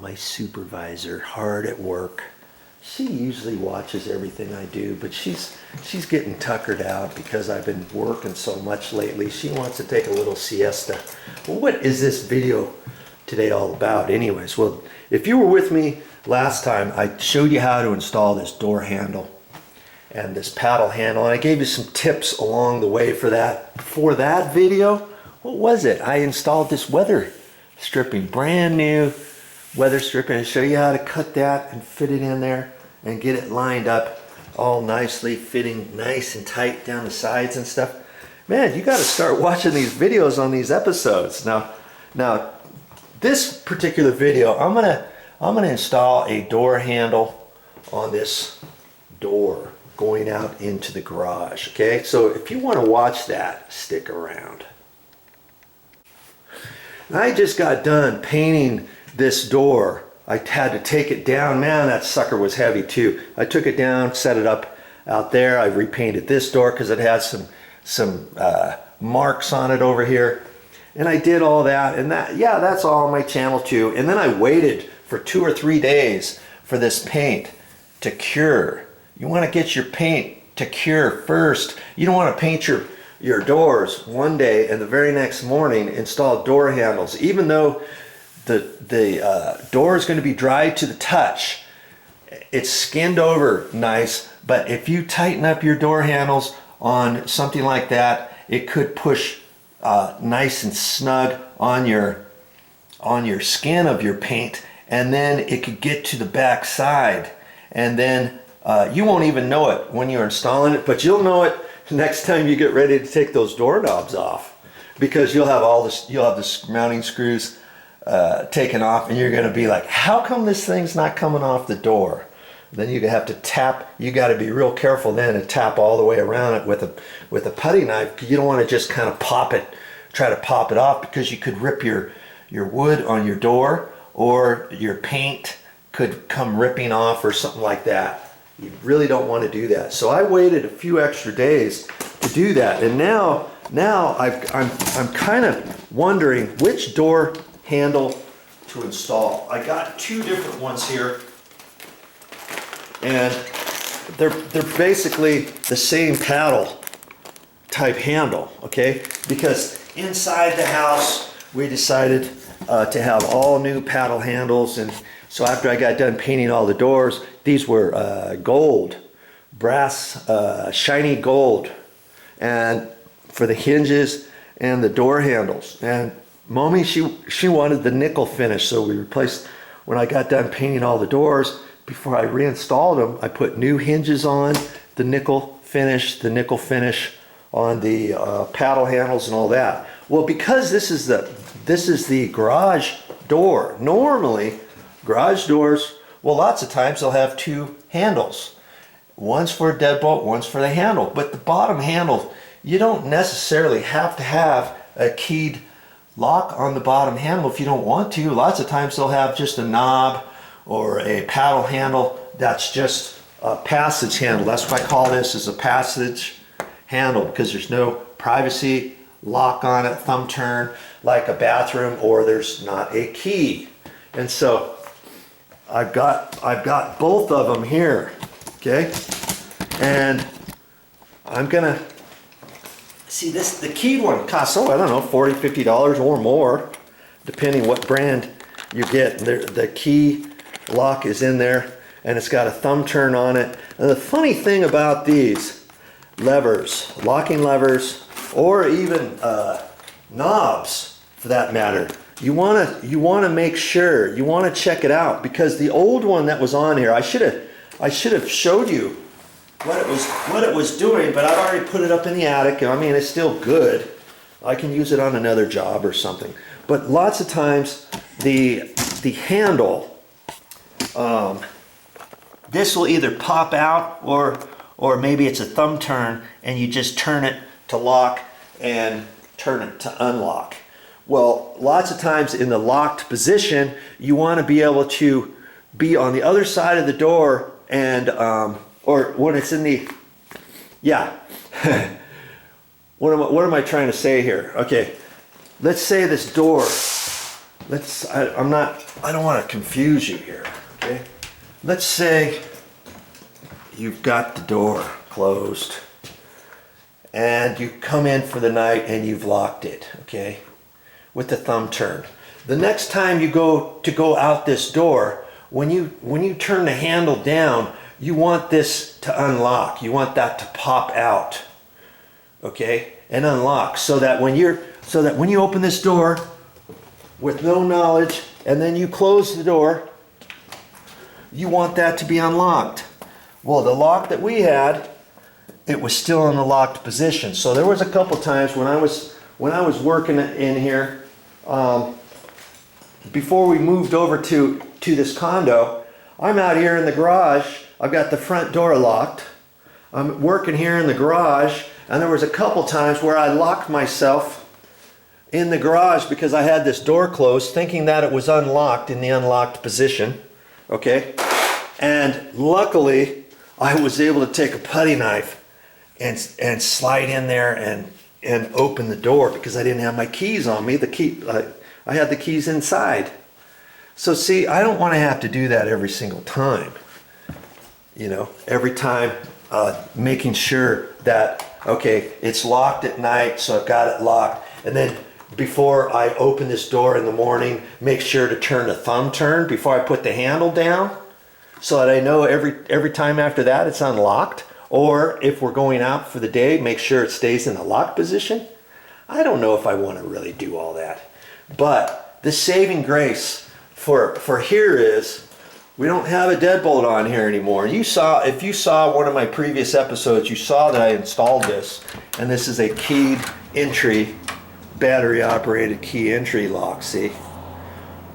my supervisor, hard at work. She usually watches everything I do, but she's getting tuckered out because I've been working so much lately. She wants to take a little siesta. Well, what is this video today all about anyways? Well, if you were with me last time, I showed you how to install this door handle and this paddle handle, and I gave you some tips along the way for that. For that video, what was it? I installed this weather stripping, brand new weather stripping. I show you how to cut that and fit it in there and get it lined up all nicely, fitting nice and tight down the sides and stuff. Man, you got to start watching these videos on these episodes. Now this particular video, I'm gonna install a door handle on this door going out into the garage. Okay, so if you want to watch that, stick around. I just got done painting this door. I had to take it down. Man, that sucker was heavy too. I took it down, set it up out there. I repainted this door because it has some marks on it over here. And I did all that, and that's all on my channel too. And then I waited for 2 or 3 days for this paint to cure. You want to get your paint to cure first. You don't want to paint your doors one day and the very next morning install door handles, even though the door is going to be dry to the touch. It's skinned over nice, but if you tighten up your door handles on something like that, it could push nice and snug on your skin of your paint, and then it could get to the back side, and then you won't even know it when you're installing it, but you'll know it next time you get ready to take those doorknobs off, because you'll have the mounting screws taken off, and you're going to be like, how come this thing's not coming off the door? Then you have to tap. You got to be real careful then and tap all the way around it with a putty knife. You don't want to just kind of try to pop it off, because you could rip your wood on your door, or your paint could come ripping off or something like that. You really don't want to do that. So I waited a few extra days to do that, and now I'm kind of wondering which door handle to install. I got 2 different ones here, and they're basically the same paddle type handle, okay? Because inside the house we decided to have all new paddle handles, and so after I got done painting all the doors, these were gold, brass, shiny gold, and for the hinges and the door handles. And Mommy, she wanted the nickel finish, so we replaced, when I got done painting all the doors, before I reinstalled them, I put new hinges on, the nickel finish on the paddle handles and all that. Well, because this is the garage door. Normally, garage doors, well, lots of times they'll have 2 handles. One's for a deadbolt, one's for the handle. But the bottom handle, you don't necessarily have to have a keyed lock on the bottom handle if you don't want to. Lots of times they'll have just a knob or a paddle handle that's just a passage handle. That's what I call this, is a passage handle, because there's no privacy lock on it, thumb turn like a bathroom, or there's not a key. And so I've got both of them here, okay? And I'm gonna see this. The keyed one costs, I don't know, $40, $50 or more, depending what brand you get. The key lock is in there, and it's got a thumb turn on it. And the funny thing about these levers, locking levers, or even knobs for that matter, you want to make sure, you want to check it out, because the old one that was on here, I should have showed you what it was doing, but I've already put it up in the attic. I mean, it's still good. I can use it on another job or something. But lots of times the handle, this will either pop out, or maybe it's a thumb turn and you just turn it to lock and turn it to unlock. Well, lots of times in the locked position, you want to be able to be on the other side of the door, and or when it's in the, yeah. What am I trying to say here? Okay, let's say this door I don't want to confuse you here, okay? Let's say you've got the door closed and you come in for the night and you've locked it, okay? With the thumb turn. The next time you go out this door, when you turn the handle down, you want this to unlock. You want that to pop out, okay? And unlock so that when you open this door with no knowledge and then you close the door, you want that to be unlocked. Well, the lock that we had, it was still in the locked position. So there was a couple times when I was working in here, before we moved over to this condo, I'm out here in the garage. I've got the front door locked. I'm working here in the garage, and there was a couple times where I locked myself in the garage because I had this door closed, thinking that it was unlocked in the unlocked position, okay? And luckily, I was able to take a putty knife and slide in there and open the door because I didn't have my keys on me. I had the keys inside. So see, I don't want to have to do that every single time. You know, every time making sure that, okay, it's locked at night, so I've got it locked. And then before I open this door in the morning, make sure to turn the thumb turn before I put the handle down so that I know every time after that it's unlocked. Or if we're going out for the day, make sure it stays in the lock position. I don't know if I want to really do all that. But the saving grace for here is we don't have a deadbolt on here anymore. If you saw one of my previous episodes, you saw that I installed this, and this is a keyed entry, battery operated key entry lock. See,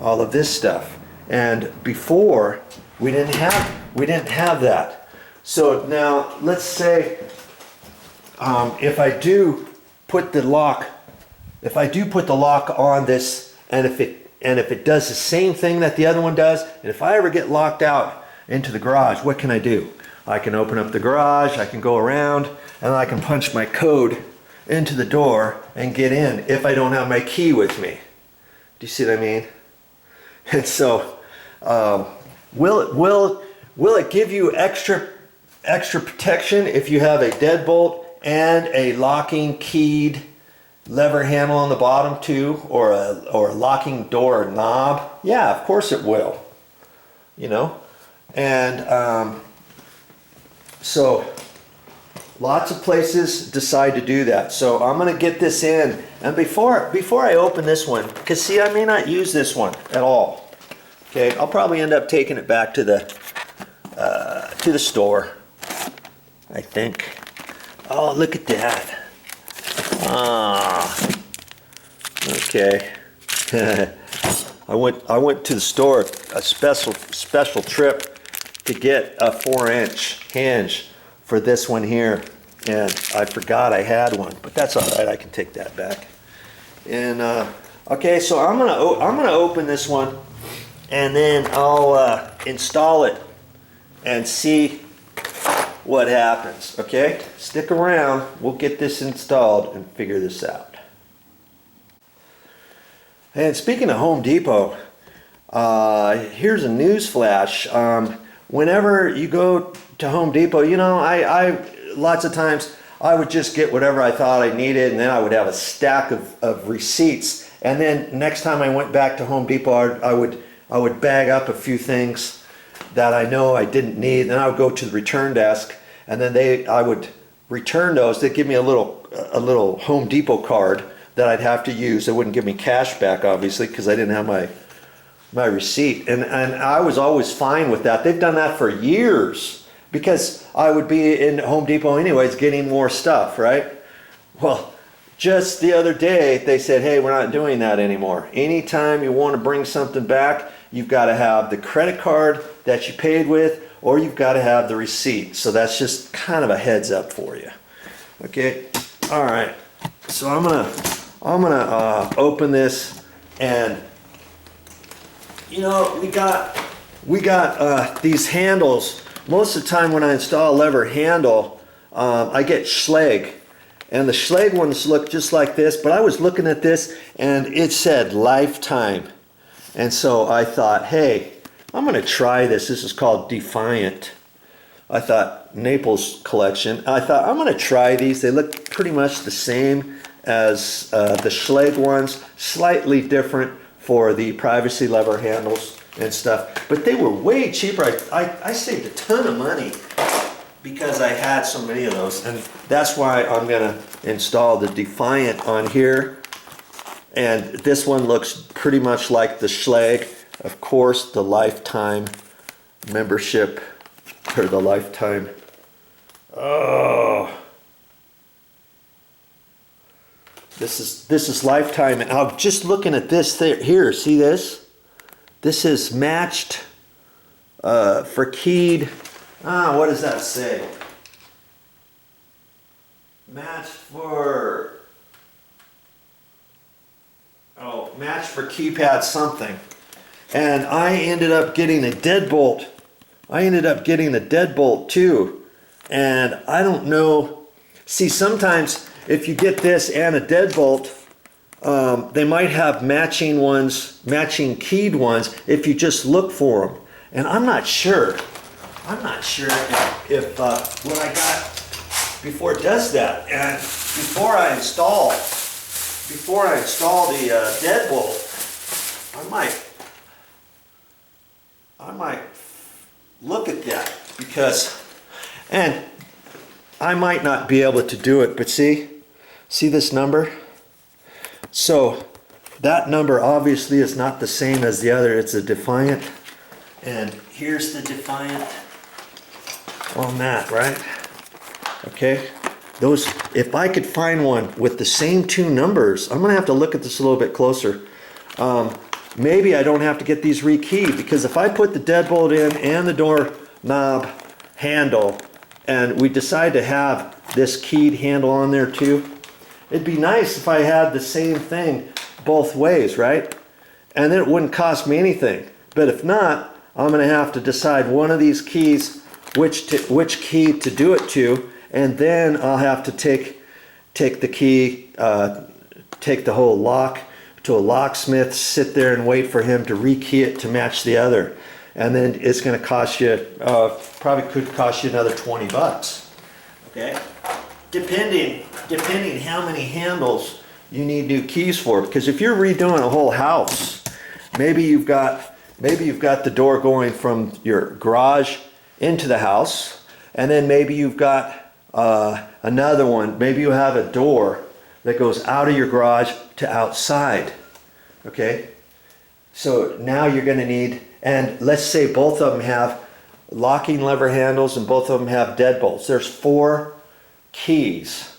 all of this stuff. And before we didn't have that. So now let's say if I do put the lock on this, and if it does the same thing that the other one does, and if I ever get locked out into the garage, what can I do? I can open up the garage, I can go around, and I can punch my code into the door and get in if I don't have my key with me. Do you see what I mean? And so, will it give you extra protection if you have a deadbolt and a locking keyed lever handle on the bottom too, or a locking door knob? Yeah, of course it will. You know, and so lots of places decide to do that. So I'm going to get this in, and before I open this one, because see, I may not use this one at all. Okay, I'll probably end up taking it back to the store, I think. Oh, look at that. Ah, okay. I went to the store, a special trip to get a 4-inch hinge for this one here, and I forgot I had one, but that's all right. I can take that back. And okay, so I'm gonna open this one, and then I'll install it and see what happens. Okay, stick around. We'll get this installed and figure this out. And speaking of Home Depot, here's a news flash. Whenever you go to Home Depot, you know, I lots of times I would just get whatever I thought I needed, and then I would have a stack of receipts. And then next time I went back to Home Depot, I would bag up a few things that I know I didn't need. Then I would go to the return desk, and then I would return those. They'd give me a little Home Depot card that I'd have to use. They wouldn't give me cash back, obviously, because I didn't have my receipt. And I was always fine with that. They've done that for years, because I would be in Home Depot anyways getting more stuff, right? Well, just the other day they said, hey, we're not doing that anymore. Anytime you want to bring something back, you've got to have the credit card that you paid with, or you've got to have the receipt. So that's just kind of a heads up for you. Okay, all right. So I'm gonna open this, and you know, we got these handles. Most of the time when I install a lever handle, I get Schlage, and the Schlage ones look just like this, but I was looking at this and it said lifetime. And so I thought, hey, I'm gonna try this. This is called Defiant. I thought Naples collection. I thought I'm gonna try these. They look pretty much the same as the Schlage ones, slightly different for the privacy lever handles and stuff, but they were way cheaper. I saved a ton of money because I had so many of those, and that's why I'm gonna install the Defiant on here. And this one looks pretty much like the Schlage. Of course, the lifetime membership, or the lifetime, oh, this is lifetime. And I'm just looking at this here, see this? This is matched for keyed, what does that say? Matched for, oh, matched for keypad something. And I ended up getting a deadbolt. I ended up getting the deadbolt too. And I don't know, see, sometimes if you get this and a deadbolt, they might have matching ones, matching keyed ones, if you just look for them. And I'm not sure. I'm not sure if what I got before it does that. And before I install the deadbolt, I might look at that, because, and I might not be able to do it, but see this number? So that number obviously is not the same as the other. It's a Defiant, and here's the Defiant on that, right? Okay, those, if I could find one with the same two numbers, I'm gonna have to look at this a little bit closer. Maybe I don't have to get these rekeyed, because if I put the deadbolt in and the door knob handle, and we decide to have this keyed handle on there too, it'd be nice if I had the same thing both ways, right? And then it wouldn't cost me anything. But if not, I'm gonna have to decide one of these keys, which key to do it to, and then I'll have to take the key, take the whole lock to a locksmith, sit there and wait for him to rekey it to match the other. And then it's gonna cost you, probably could cost you another 20 bucks, okay? Depending how many handles you need new keys for. Because if you're redoing a whole house, maybe you've got the door going from your garage into the house, and then maybe you've got another one. Maybe you have a door that goes out of your garage to outside, okay? So now you're gonna need, and let's say both of them have locking lever handles and both of them have deadbolts. There's 4 keys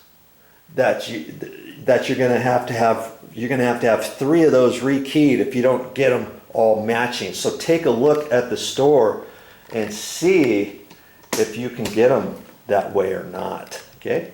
that you're gonna have to have. You're gonna have to have 3 of those rekeyed if you don't get them all matching. So take a look at the store and see if you can get them that way or not, okay?